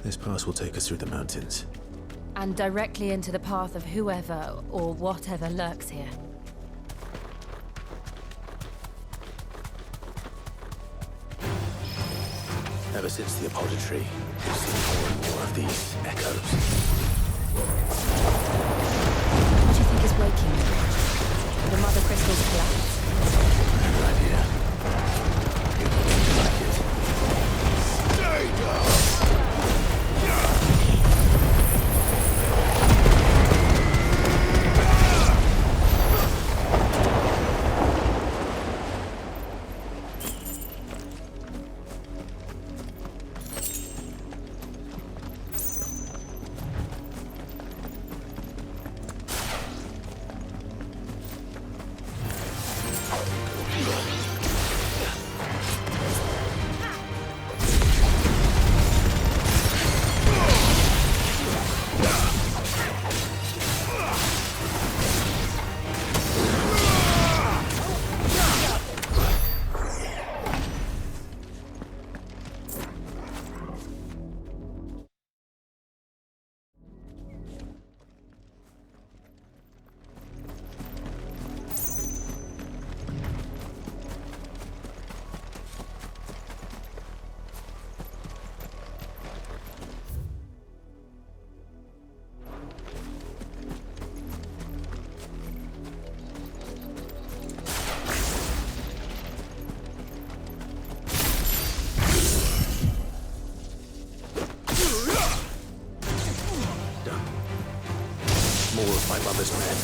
This pass will take us through the mountains. And directly into the path of whoever or whatever lurks here. Ever since the apodatory, we've seen more and more of these echoes. What do you think is waking them? The mother crystal's collapse? Good idea. You don't seem to like it. Stay down! More of my mother's men.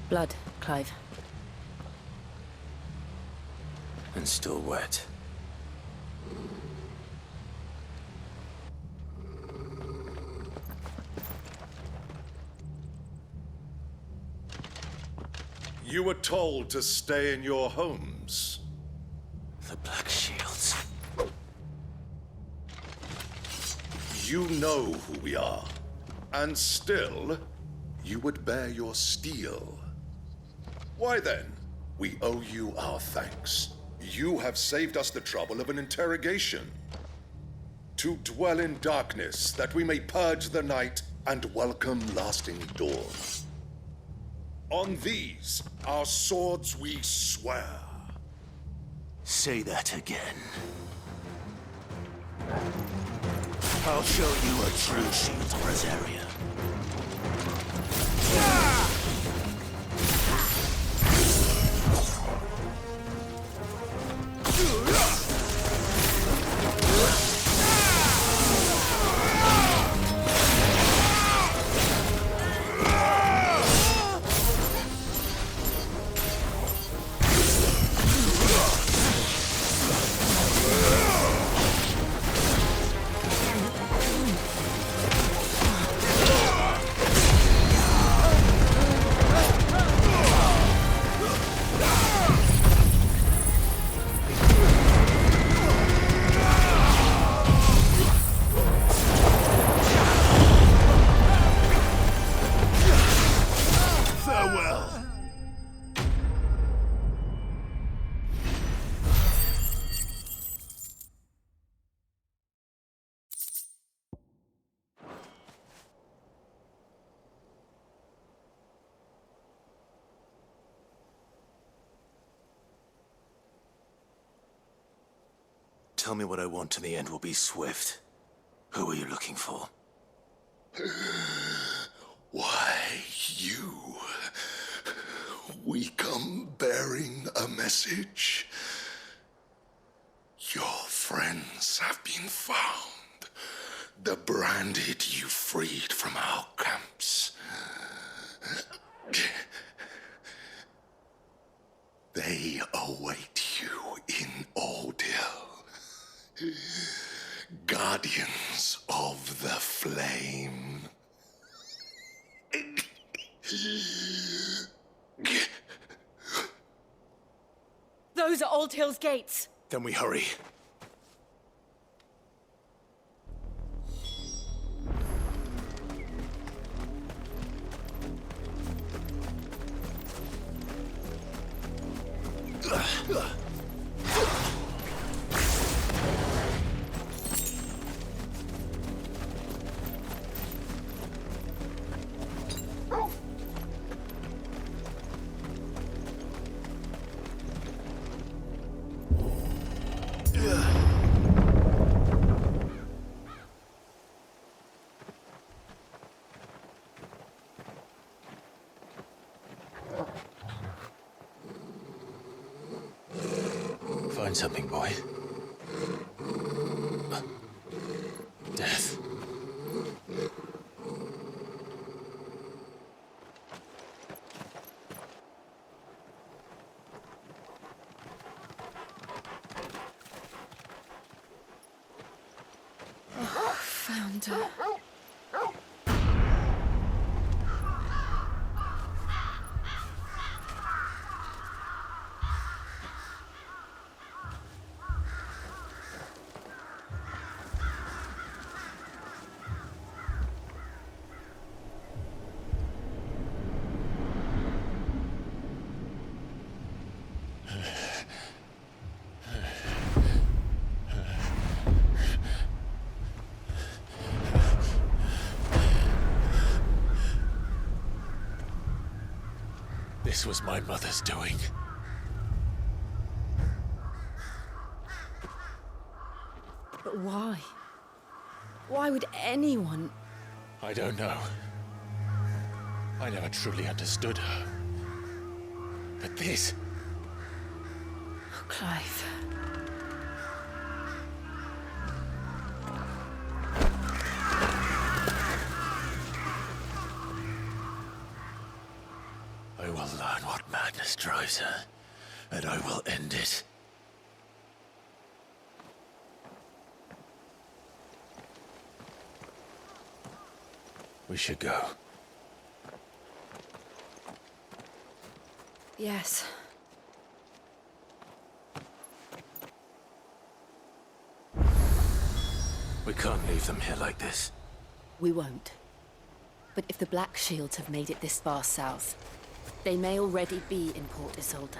Blood, Clive. And still wet. You were told to stay in your homes. The Black Shields. You know who we are. And still, you would bear your steel. Why then? We owe you our thanks. You have saved us the trouble of an interrogation. To dwell in darkness, that we may purge the night and welcome lasting dawn. On these, our swords we swear. Say that again. I'll show you a true shield's brasaria. Tell me what I want and the end will be swift. Who are you looking for? Why, you. We come bearing a message. Your friends have been found. The branded you freed from our camps. They await you in Ordeal. Guardians of the Flame. Those are Old Hill's gates. Then we hurry. Find something, boy. Death. Found her. This was my mother's doing. But why? Why would anyone? I don't know. I never truly understood her. But this... Oh, Clive. I will learn what madness drives her, and I will end it. We should go. Yes. We can't leave them here like this. We won't. But if the Black Shields have made it this far south, they may already be in Port Isolde.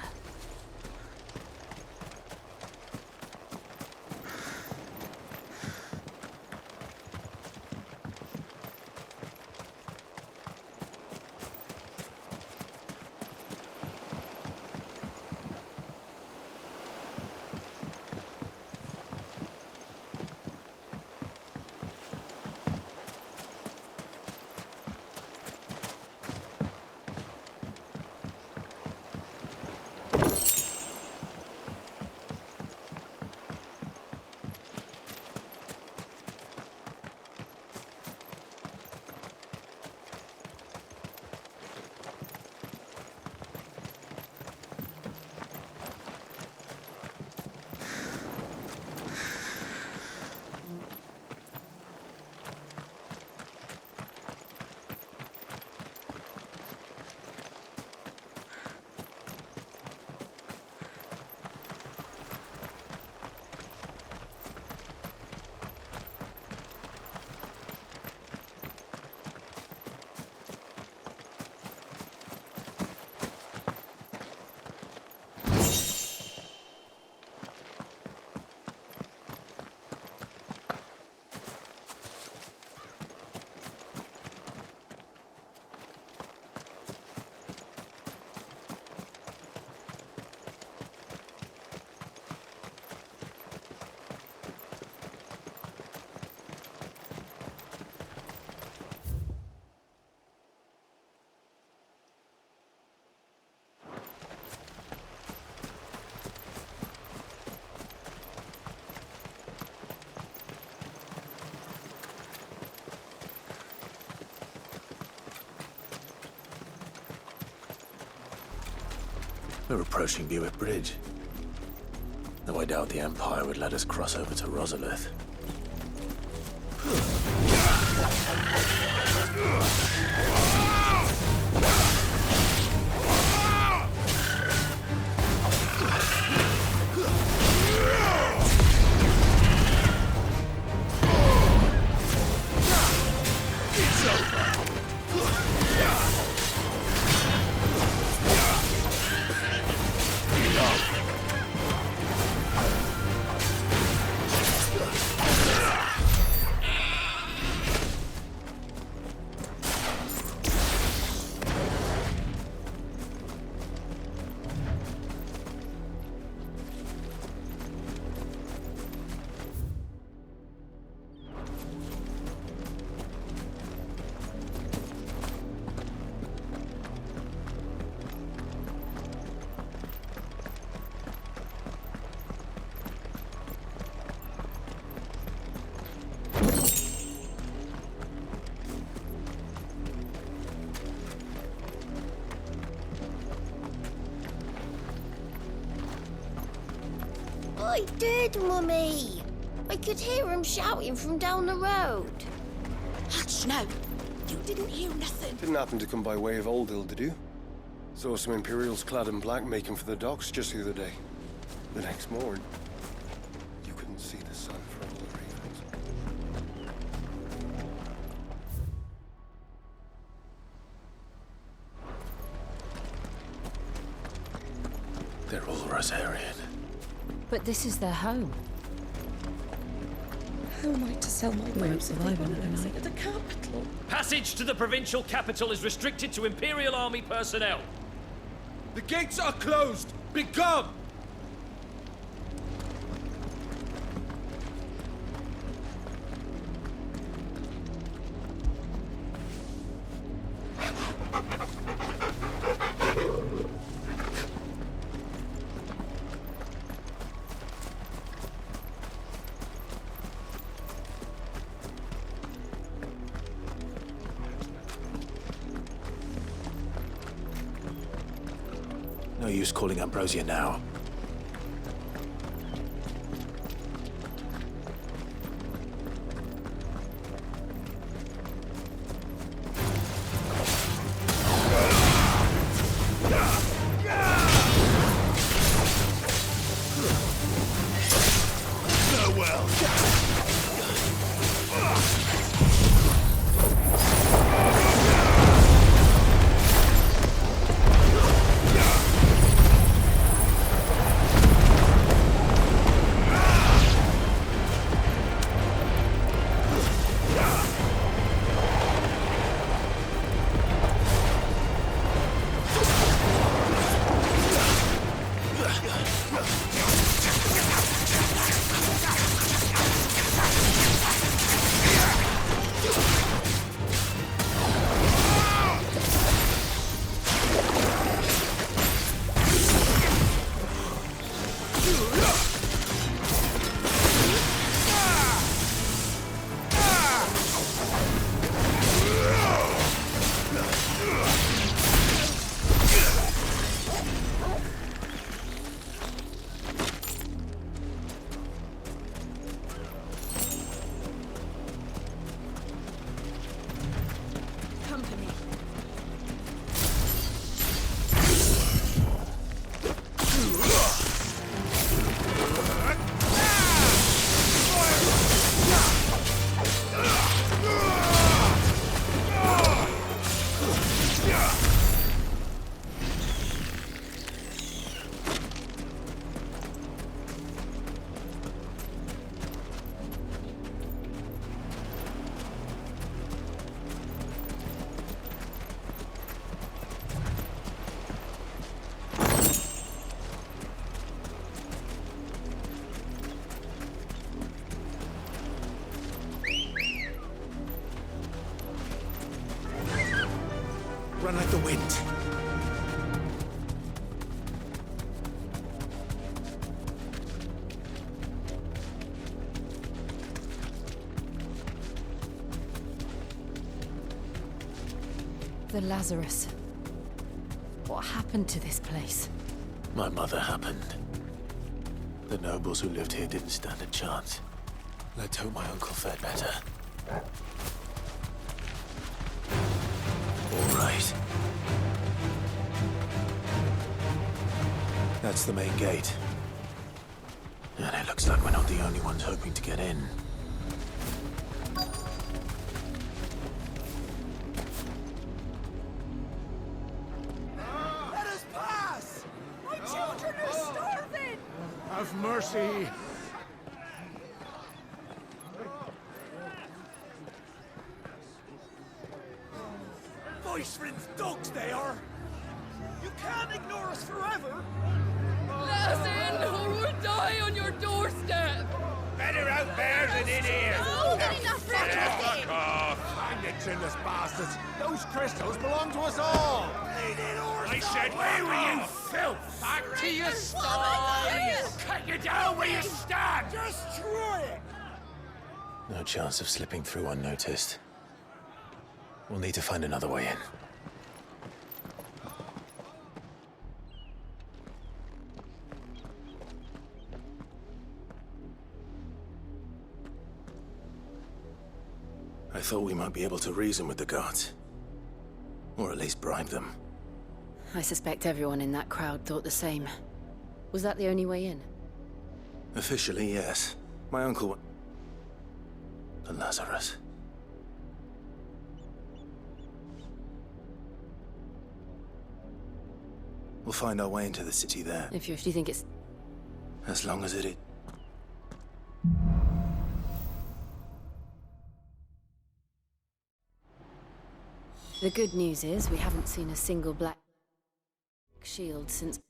We're approaching Buick Bridge. Though I doubt the Empire would let us cross over to Rosalith. I did, Mummy. I could hear him shouting from down the road. Hush, no. You didn't hear nothing. Didn't happen to come by way of Oldhill, did you? Saw some Imperials clad in black making for the docks just the other day. The next morning, you couldn't see the sun for all the ravens. They're all Rosarian. But this is their home. How am I to sell my wares if they want to visit the capital? Passage to the provincial capital is restricted to Imperial Army personnel. The gates are closed! Become! No use calling Ambrosia now. Run like the wind. The Lazarus. What happened to this place? My mother happened. The nobles who lived here didn't stand a chance. Let's hope my uncle fared better. All right. That's the main gate. And it looks like we're not the only ones hoping to get in. Let us pass! My children are starving! Have mercy! Voice-rinsed dogs they are! You can't ignore us forever! Let us in, or we'll die on your doorstep! Better out there than in here! Oh, good enough for Fuck off! Hang the chinless bastards! Those crystals belong to us all! I said, where were you, filth? Back to your sties! Cut you down where you stand! Destroy it! No chance of slipping through unnoticed. We'll need to find another way in. I thought we might be able to reason with the guards. Or at least bribe them. I suspect everyone in that crowd thought the same. Was that the only way in? Officially, yes. My uncle... The Lazarus. We'll find our way into the city there. If you think it's... As long as it is... The good news is we haven't seen a single black shield since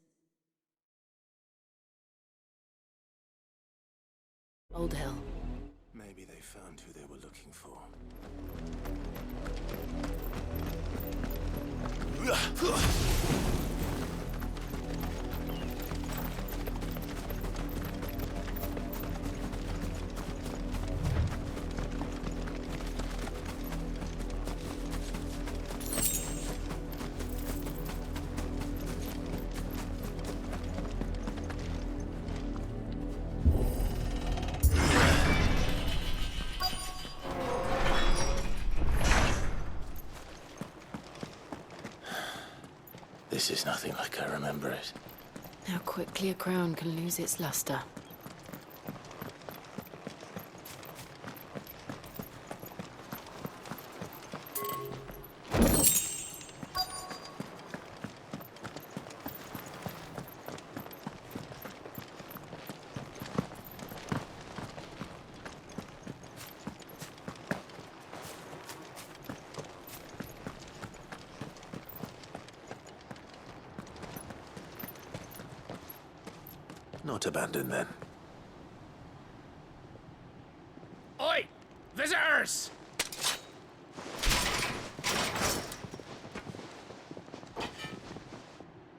Old Hill. Maybe they found who they were looking for. This is nothing like I remember it. How quickly a crown can lose its luster. Not abandoned, then. Oi! Visitors!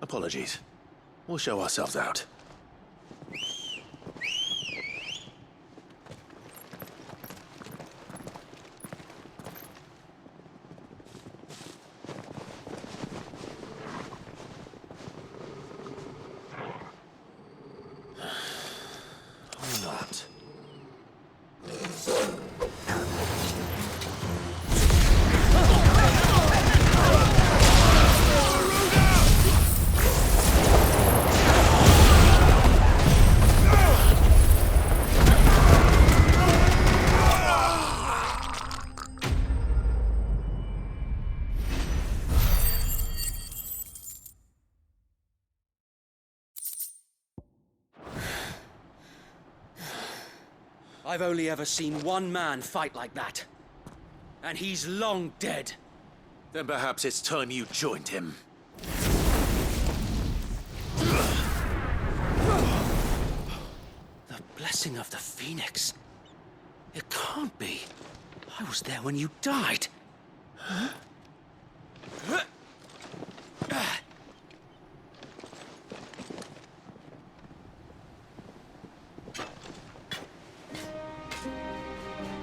Apologies. We'll show ourselves out. Or not. I've only ever seen one man fight like that. And he's long dead. Then perhaps it's time you joined him. The blessing of the Phoenix. It can't be. I was there when you died.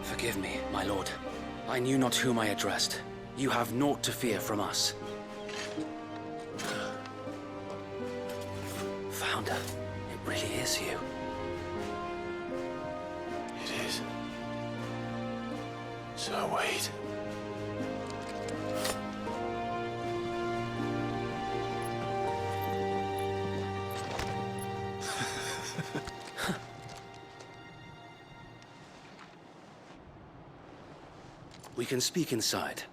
Forgive me, my lord. I knew not whom I addressed. You have naught to fear from us. Founder, it really is you. It is. So wait. We can speak inside.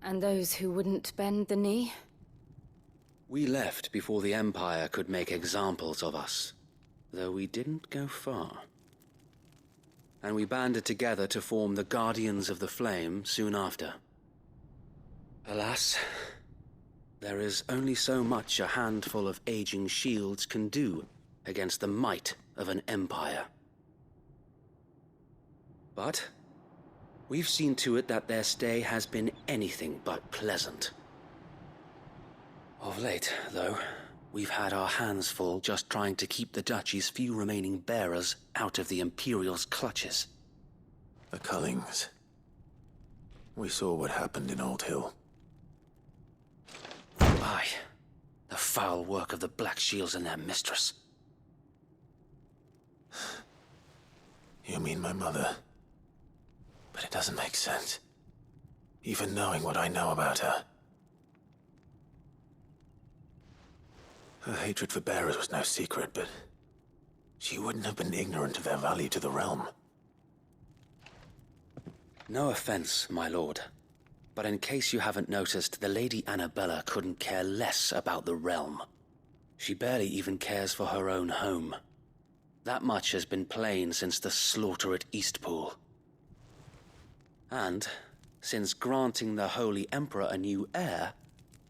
And those who wouldn't bend the knee? We left before the Empire could make examples of us, though we didn't go far. And we banded together to form the Guardians of the Flame soon after. Alas, there is only so much a handful of aging shields can do against the might of an empire. But we've seen to it that their stay has been anything but pleasant. Of late, though, we've had our hands full just trying to keep the Duchy's few remaining bearers out of the Imperial's clutches. The Cullings. We saw what happened in Old Hill. Aye, the foul work of the Black Shields and their mistress. You mean my mother? But it doesn't make sense. Even knowing what I know about her. Her hatred for bearers was no secret, but she wouldn't have been ignorant of their value to the realm. No offense, my lord, but in case you haven't noticed, the Lady Annabella couldn't care less about the realm. She barely even cares for her own home. That much has been plain since the slaughter at Eastpool. And, since granting the Holy Emperor a new heir,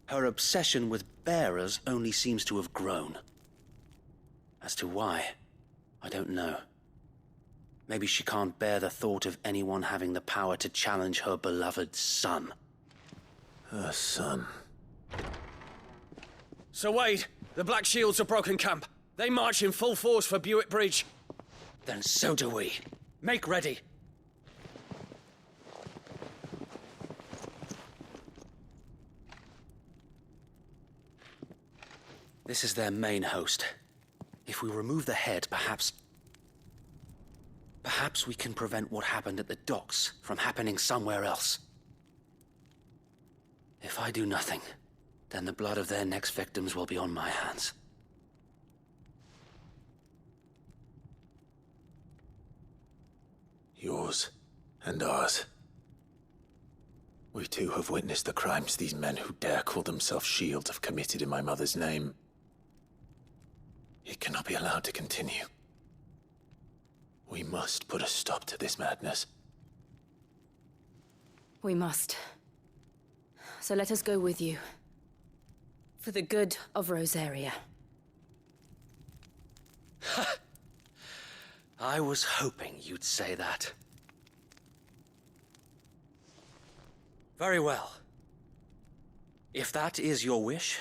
her obsession with bearers only seems to have grown. As to why, I don't know. Maybe she can't bear the thought of anyone having the power to challenge her beloved son. Her son. Sir Wade, the Black Shields have broken camp. They march in full force for Buick Bridge. Then so do we. Make ready. This is their main host. If we remove the head, perhaps we can prevent what happened at the docks from happening somewhere else. If I do nothing, then the blood of their next victims will be on my hands. Yours and ours. We too have witnessed the crimes these men who dare call themselves Shield have committed in my mother's name. It cannot be allowed to continue. We must put a stop to this madness. We must. So let us go with you. For the good of Rosaria. I was hoping you'd say that. Very well. If that is your wish,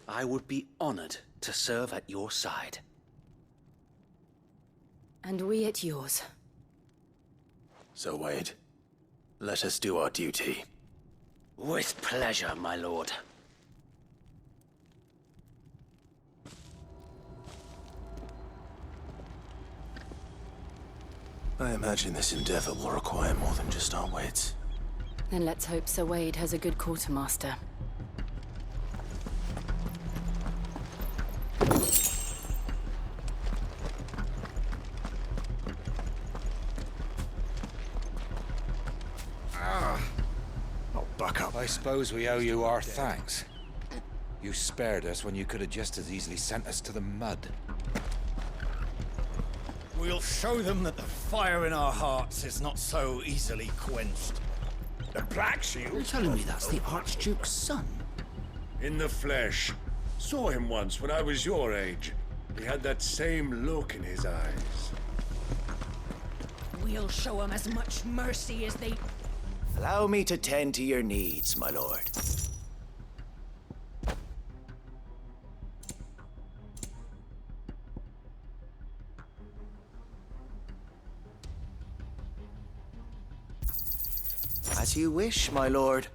I would be honored to serve at your side. And we at yours. So, Wade, let us do our duty. With pleasure, my lord. I imagine this endeavor will require more than just our wits. Then let's hope Sir Wade has a good quartermaster. Oh, buck up. I suppose we owe you our thanks. You spared us when you could have just as easily sent us to the mud. We'll show them that the fire in our hearts is not so easily quenched. The Black Shield? You're telling me that's the Archduke's son? In the flesh. Saw him once when I was your age. He had that same look in his eyes. We'll show them as much mercy as they... Allow me to tend to your needs, my lord. As you wish, my lord.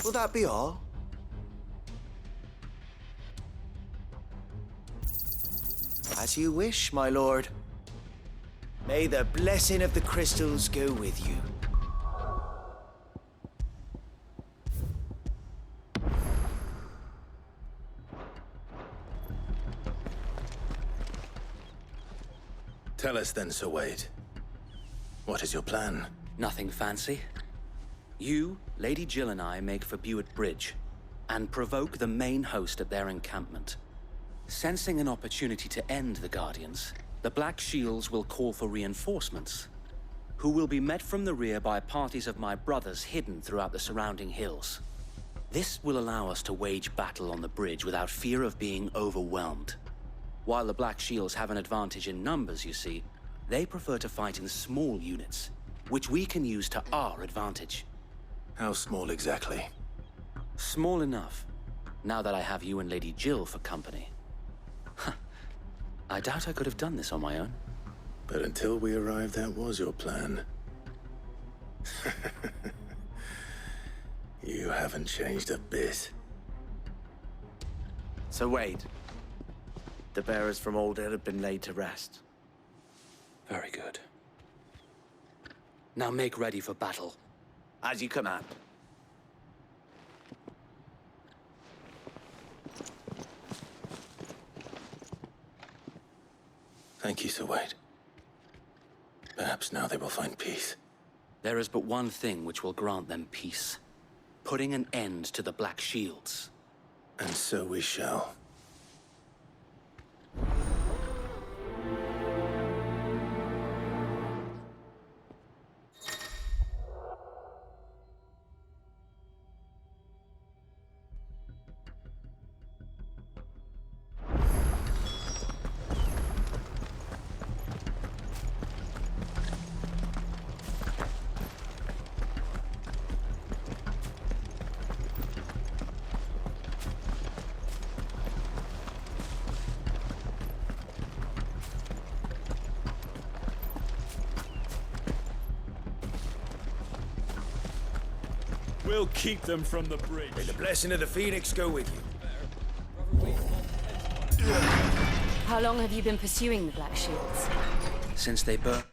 Will that be all? As you wish, my lord. May the blessing of the crystals go with you. Tell us then, Sir Wade. What is your plan? Nothing fancy. You, Lady Jill and I make for Buett Bridge, and provoke the main host at their encampment. Sensing an opportunity to end the Guardians, the Black Shields will call for reinforcements, who will be met from the rear by parties of my brothers hidden throughout the surrounding hills. This will allow us to wage battle on the bridge without fear of being overwhelmed. While the Black Shields have an advantage in numbers, you see, they prefer to fight in small units, which we can use to our advantage. How small exactly? Small enough, now that I have you and Lady Jill for company. I doubt I could have done this on my own. But until we arrived, that was your plan. You haven't changed a bit. So Wade, the bearers from Old Hill have been laid to rest. Very good. Now make ready for battle. As you command. Thank you, Sir Wade. Perhaps now they will find peace. There is but one thing which will grant them peace. Putting an end to the Black Shields. And so we shall. We'll keep them from the bridge. May the blessing of the Phoenix go with you. How long have you been pursuing the Black Shields? Since they burnt